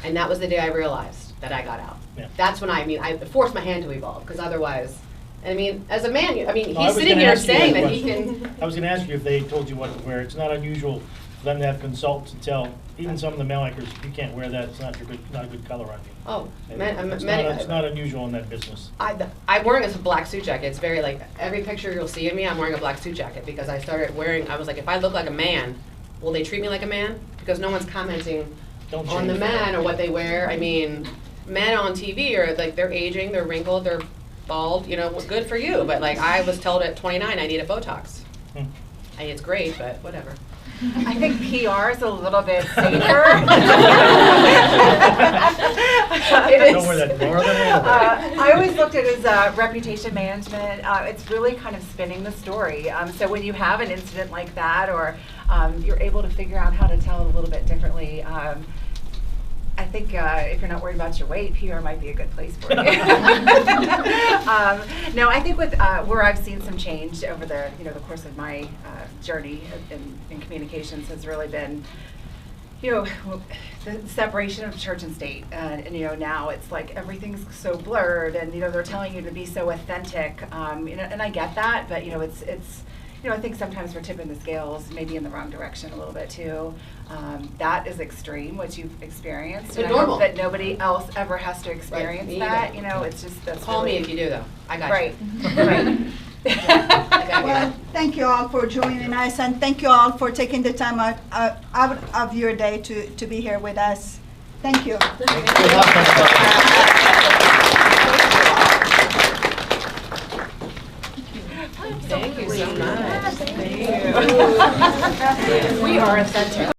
And that was the day I realized that I got out. Yeah. That's when I forced my hand to evolve, because otherwise, as a man, No, I he's was sitting gonna here ask you saying that that he question. can. I was going to ask you if they told you what to wear. It's not unusual for them to have consultants to tell even some of the male anchors, you can't wear that. It's not a good color on you. Oh, It's not unusual in that business. I'm wearing a black suit jacket. It's very like every picture you'll see of me, I'm wearing a black suit jacket because I started wearing. I was like, if I look like a man, will they treat me like a man? Because no one's commenting Don't on the change man that. or what they wear. I mean, men on TV are like they're aging, they're wrinkled, they're bald. You know, good for you. But like I was told at 29, I needed Botox. I mean, it's great, but whatever. I think PR is a little bit safer. Don't wear that northern I always looked at it as reputation management. It's really kind of spinning the story. So when you have an incident like that, or you're able to figure out how to tell it a little bit differently, I think if you're not worried about your weight, PR might be a good place for you. No, I think with where I've seen some change over the the course of my journey in communications has really been, the separation of church and state, and now it's like everything's so blurred, and they're telling you to be so authentic, and I get that, but it's. I think sometimes we're tipping the scales maybe in the wrong direction a little bit too. That is extreme, what you've experienced. It's and I hope normal. that nobody else ever has to experience me that. either. It's just that's Call really, me if you do though. I got right. you. Right. I got Well, you. thank you all for joining us, and thank you all for taking the time out of your day to be here with us. Thank you. Good luck, everybody. Thank you so much. Thank you. We are authentic.